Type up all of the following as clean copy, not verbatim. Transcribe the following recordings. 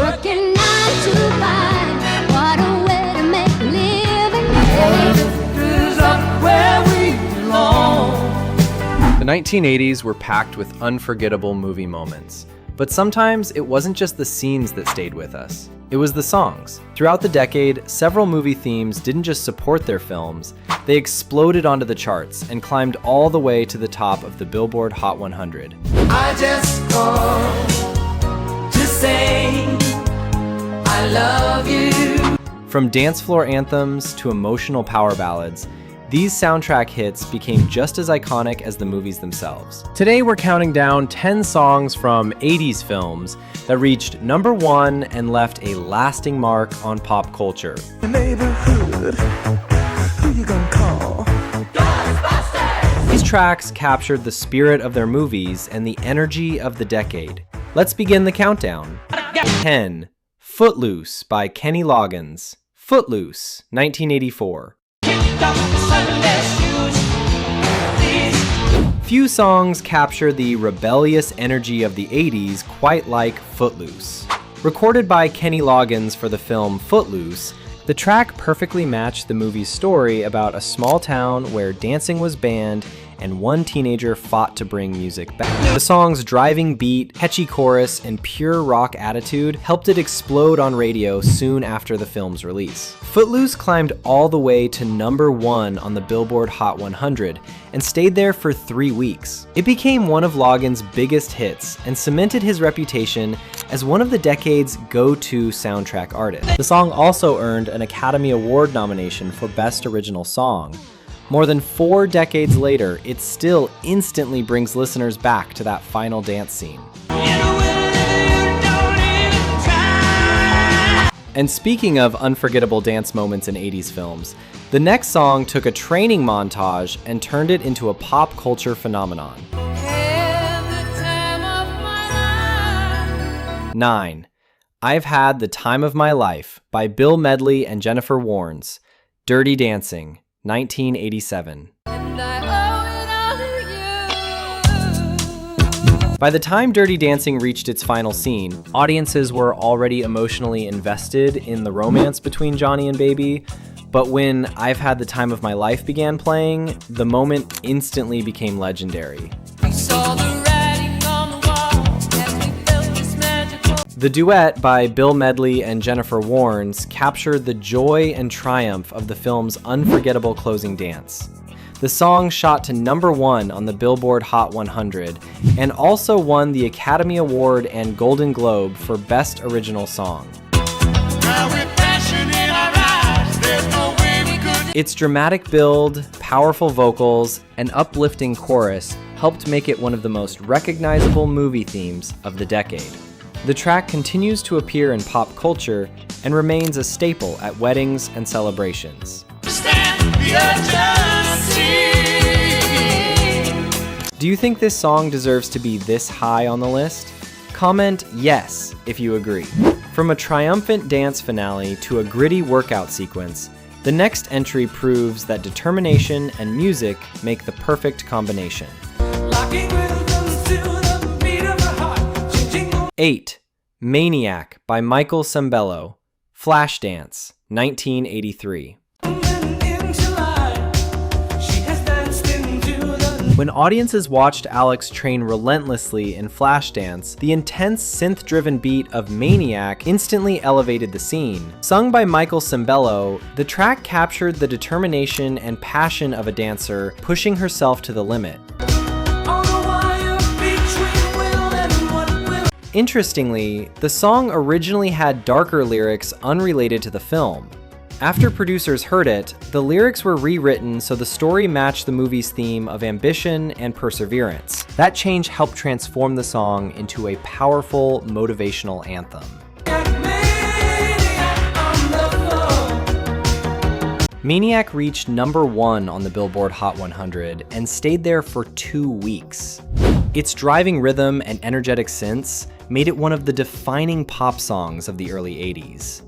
Working 9 to 5, what a way to make a living. Is up where we belong. The 1980s were packed with unforgettable movie moments. But sometimes it wasn't just the scenes that stayed with us. It was the songs. Throughout the decade, several movie themes didn't just support their films, they exploded onto the charts and climbed all the way to the top of the Billboard Hot 100. I just called to say I love you. From dance floor anthems to emotional power ballads, these soundtrack hits became just as iconic as the movies themselves. Today we're counting down 10 songs from 80s films that reached #1 and left a lasting mark on pop culture. The neighborhood, who you gonna call? Ghostbusters! These tracks captured the spirit of their movies and the energy of the decade. Let's begin the countdown. 10. Footloose by Kenny Loggins. Footloose, 1984. Few songs capture the rebellious energy of the 80s quite like Footloose. Recorded by Kenny Loggins for the film Footloose, the track perfectly matched the movie's story about a small town where dancing was banned and one teenager fought to bring music back. The song's driving beat, catchy chorus, and pure rock attitude helped it explode on radio soon after the film's release. Footloose climbed all the way to #1 on the Billboard Hot 100 and stayed there for 3 weeks. It became one of Loggins' biggest hits and cemented his reputation as one of the decade's go-to soundtrack artists. The song also earned an Academy Award nomination for Best Original Song. More than 4 decades later, it still instantly brings listeners back to that final dance scene. And speaking of unforgettable dance moments in 80s films, the next song took a training montage and turned it into a pop culture phenomenon. 9. I've Had the Time of My Life by Bill Medley and Jennifer Warnes. Dirty Dancing, 1987. By the time Dirty Dancing reached its final scene, audiences were already emotionally invested in the romance between Johnny and Baby, but when I've Had the Time of My Life began playing, the moment instantly became legendary. The duet by Bill Medley and Jennifer Warnes captured the joy and triumph of the film's unforgettable closing dance. The song shot to #1 on the Billboard Hot 100 and also won the Academy Award and Golden Globe for Best Original Song. Its dramatic build, powerful vocals, and uplifting chorus helped make it one of the most recognizable movie themes of the decade. The track continues to appear in pop culture and remains a staple at weddings and celebrations. Do you think this song deserves to be this high on the list? Comment yes if you agree. From a triumphant dance finale to a gritty workout sequence, the next entry proves that determination and music make the perfect combination. 8. Maniac by Michael Sembello. Flashdance, 1983. When audiences watched Alex train relentlessly in Flashdance, the intense synth-driven beat of Maniac instantly elevated the scene. Sung by Michael Sembello, the track captured the determination and passion of a dancer pushing herself to the limit. Interestingly, the song originally had darker lyrics unrelated to the film. After producers heard it, the lyrics were rewritten so the story matched the movie's theme of ambition and perseverance. That change helped transform the song into a powerful, motivational anthem. Maniac reached #1 on the Billboard Hot 100 and stayed there for 2 weeks. Its driving rhythm and energetic synths made it one of the defining pop songs of the early 80s.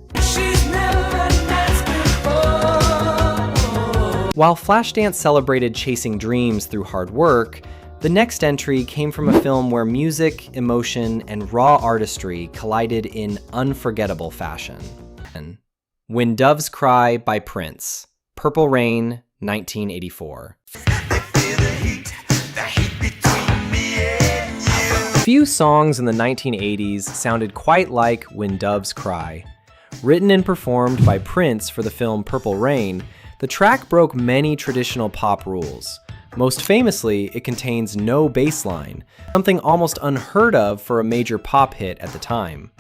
While Flashdance celebrated chasing dreams through hard work, the The next entry came from a film where music, emotion, and raw artistry collided in unforgettable fashion. When Doves Cry by Prince, Purple Rain, 1984. Few songs in the 1980s sounded quite like When Doves Cry. Written and performed by Prince for the film Purple Rain, the track broke many traditional pop rules. Most famously, it contains no bass line, something almost unheard of for a major pop hit at the time.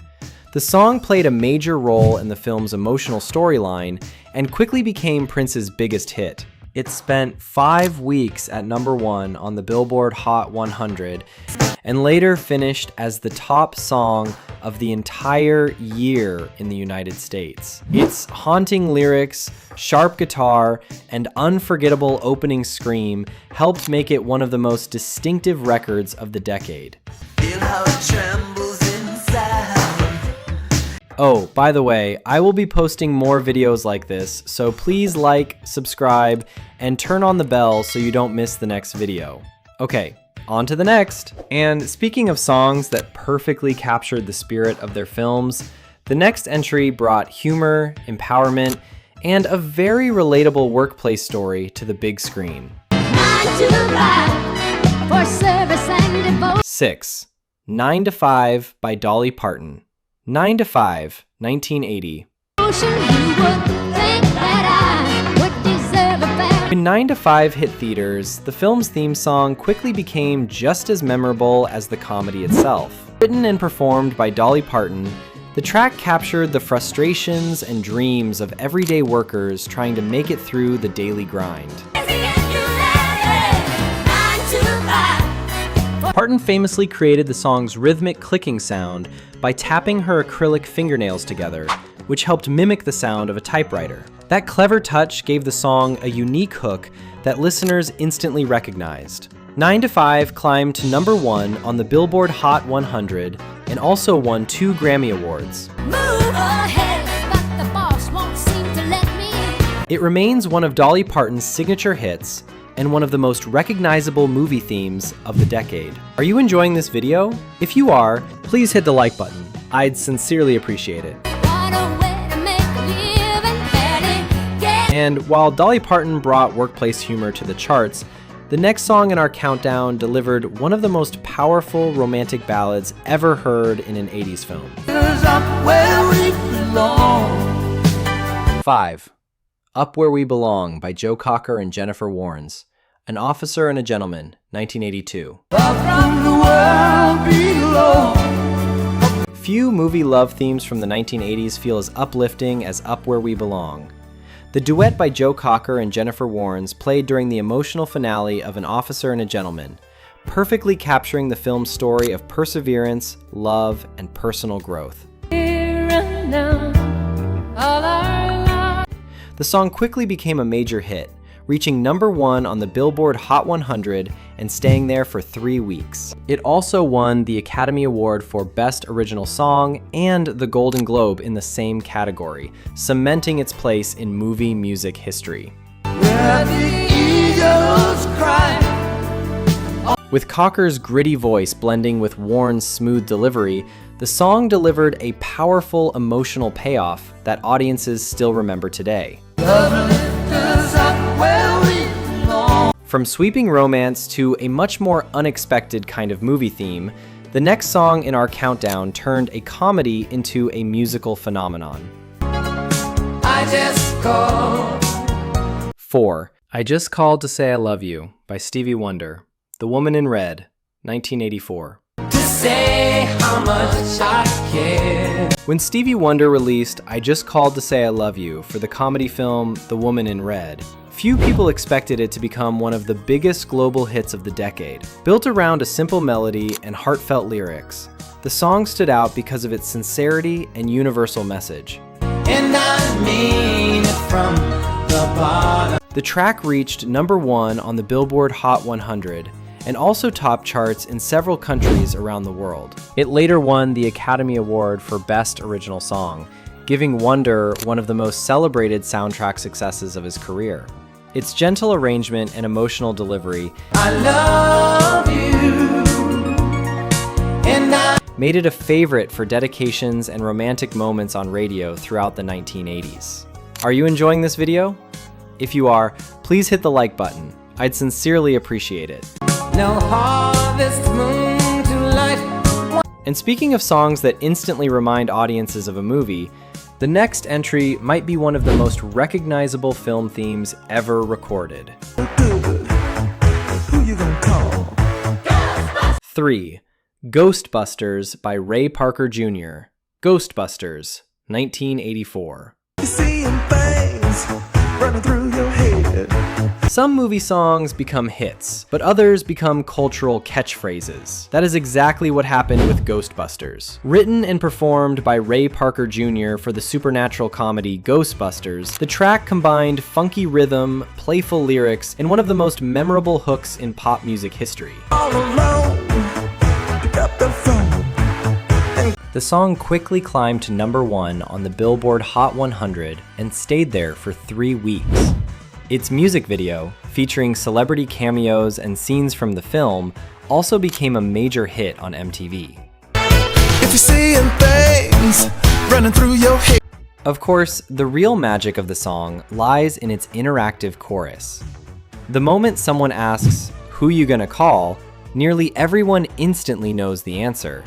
The song played a major role in the film's emotional storyline and quickly became Prince's biggest hit. It spent 5 weeks at #1 on the Billboard Hot 100 and later finished as the top song of the entire year in the United States. Its haunting lyrics, sharp guitar, and unforgettable opening scream helped make it one of the most distinctive records of the decade. Feel how it trembles inside. Oh, by the way, I will be posting more videos like this, so please like, subscribe, and turn on the bell so you don't miss the next video. Okay, on to the next. And speaking of songs that perfectly captured the spirit of their films, the next entry brought humor, empowerment, and a very relatable workplace story to the big screen. 9 to 5 for service and devotion. 6. 9 to 5 by Dolly Parton. 9 to 5, 1980. You would think that I would deserve a better. When 9 to 5 hit theaters, the film's theme song quickly became just as memorable as the comedy itself. Written and performed by Dolly Parton, the track captured the frustrations and dreams of everyday workers trying to make it through the daily grind. Parton famously created the song's rhythmic clicking sound by tapping her acrylic fingernails together, which helped mimic the sound of a typewriter. That clever touch gave the song a unique hook that listeners instantly recognized. 9 to 5 climbed to #1 on the Billboard Hot 100 and also won 2 Grammy Awards. Move ahead, but the boss won't seem to let me. It remains one of Dolly Parton's signature hits and one of the most recognizable movie themes of the decade. Are you enjoying this video? If you are, please hit the like button. I'd sincerely appreciate it. What a way to make a living, barely get. And while Dolly Parton brought workplace humor to the charts, the next song in our countdown delivered one of the most powerful romantic ballads ever heard in an 80s film. Up where we belong. 5. Up Where We Belong by Joe Cocker and Jennifer Warnes. An Officer and a Gentleman, 1982. Up from the world below. Few movie love themes from the 1980s feel as uplifting as Up Where We Belong. The duet by Joe Cocker and Jennifer Warnes played during the emotional finale of An Officer and a Gentleman, perfectly capturing the film's story of perseverance, love, and personal growth. Here and now, all our lives. The song quickly became a major hit, reaching #1 on the Billboard Hot 100 and staying there for 3 weeks. It also won the Academy Award for Best Original Song and the Golden Globe in the same category, cementing its place in movie music history. Where the eagles cry. With Cocker's gritty voice blending with Warren's smooth delivery, the song delivered a powerful emotional payoff that audiences still remember today. Love lift us up where we belong. From sweeping romance to a much more unexpected kind of movie theme, the next song in our countdown turned a comedy into a musical phenomenon. I just called. 4. I Just Called to Say I Love You by Stevie Wonder. The Woman in Red, 1984. To say how much I care. When Stevie Wonder released I Just Called to Say I Love You for the comedy film The Woman in Red, few people expected it to become one of the biggest global hits of the decade. Built around a simple melody and heartfelt lyrics, the song stood out because of its sincerity and universal message. And I mean it from the bottom. The track reached #1 on the Billboard Hot 100 and also topped charts in several countries around the world. It later won the Academy Award for Best Original Song, giving Wonder one of the most celebrated soundtrack successes of his career. Its gentle arrangement and emotional delivery I love you, and I made it a favorite for dedications and romantic moments on radio throughout the 1980s. Are you enjoying this video? If you are, please hit the like button. I'd sincerely appreciate it. no harvest moon to light. And speaking of songs that instantly remind audiences of a movie, the next entry might be one of the most recognizable film themes ever recorded. Good. Who you gonna call? 3. Ghostbusters by Ray Parker Jr. Ghostbusters, 1984. You seeing things running through your head. Some movie songs become hits, but others become cultural catchphrases. That is exactly what happened with Ghostbusters. Written and performed by Ray Parker Jr. for the supernatural comedy Ghostbusters, the track combined funky rhythm, playful lyrics, and one of the most memorable hooks in pop music history. All alone. Pick up the phone. The song quickly climbed to #1 on the Billboard Hot 100 and stayed there for 3 weeks. Its music video, featuring celebrity cameos and scenes from the film, also became a major hit on MTV. If you're seeing things running through your head. Of course, the real magic of the song lies in its interactive chorus. The moment someone asks, "Who you gonna call?" nearly everyone instantly knows the answer.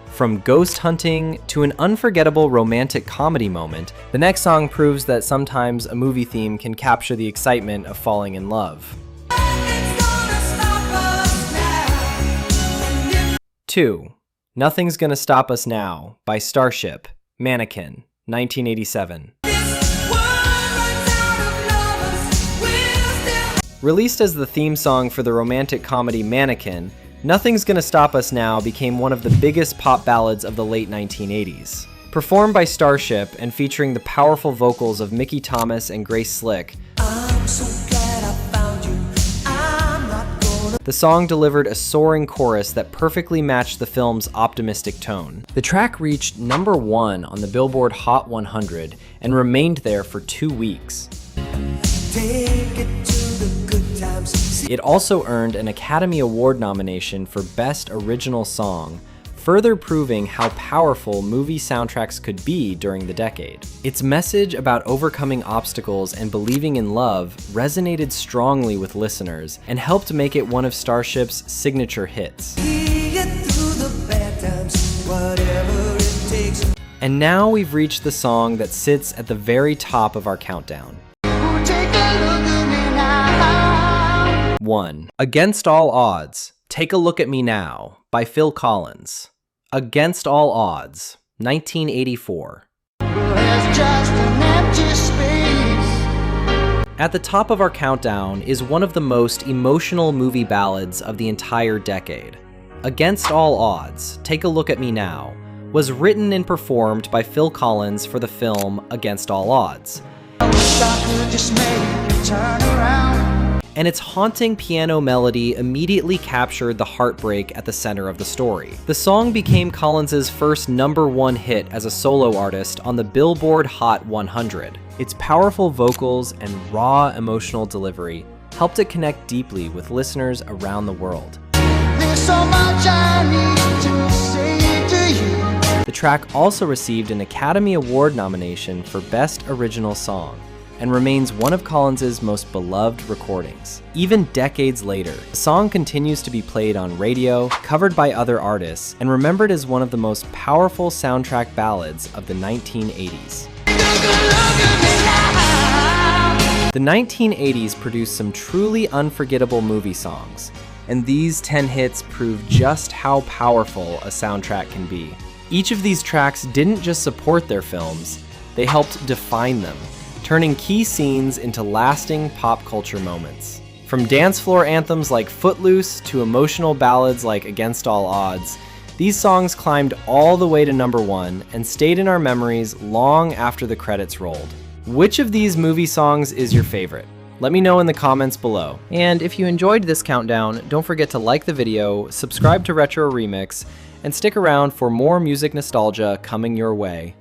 From ghost hunting to an unforgettable romantic comedy moment, the next song proves that sometimes a movie theme can capture the excitement of falling in love. 2. Nothing's Gonna Stop Us Now by Starship, Mannequin, 1987. Released as the theme song for the romantic comedy Mannequin, Nothing's Gonna Stop Us Now became one of the biggest pop ballads of the late 1980s. Performed by Starship and featuring the powerful vocals of Mickey Thomas and Grace Slick, I'm so glad I found you. I'm not gonna. the song delivered a soaring chorus that perfectly matched the film's optimistic tone. The track reached #1 on the Billboard Hot 100 and remained there for 2 weeks. Take it to the good times. It also earned an Academy Award nomination for Best Original Song, further proving how powerful movie soundtracks could be during the decade. Its message about overcoming obstacles and believing in love resonated strongly with listeners and helped make it one of Starship's signature hits. See it through the bad times, whatever it takes. And now we've reached the song that sits at the very top of our countdown. Take a look at me now. 1. Against All Odds, Take a Look at Me Now by Phil Collins. Against All Odds, 1984. There's just an empty space. At the top of our countdown is one of the most emotional movie ballads of the entire decade. Against All Odds, Take a Look at Me Now was written and performed by Phil Collins for the film Against All Odds. And its haunting piano melody immediately captured the heartbreak at the center of the story. The song became Collins's first #1 hit as a solo artist on the Billboard Hot 100. Its powerful vocals and raw emotional delivery helped it connect deeply with listeners around the world. There's so much I need to say to you. The track also received an Academy Award nomination for Best Original Song, and remains one of Collins's most beloved recordings. Even decades later, the song continues to be played on radio, covered by other artists, and remembered as one of the most powerful soundtrack ballads of the 1980s. The 1980s produced some truly unforgettable movie songs, and these 10 hits prove just how powerful a soundtrack can be. Each of these tracks didn't just support their films, they helped define them, turning key scenes into lasting pop culture moments. From dance floor anthems like Footloose to emotional ballads like Against All Odds, these songs climbed all the way to #1 and stayed in our memories long after the credits rolled. Which of these movie songs is your favorite? Let me know in the comments below. And if you enjoyed this countdown, don't forget to like the video, subscribe to Retro Remix, and stick around for more music nostalgia coming your way.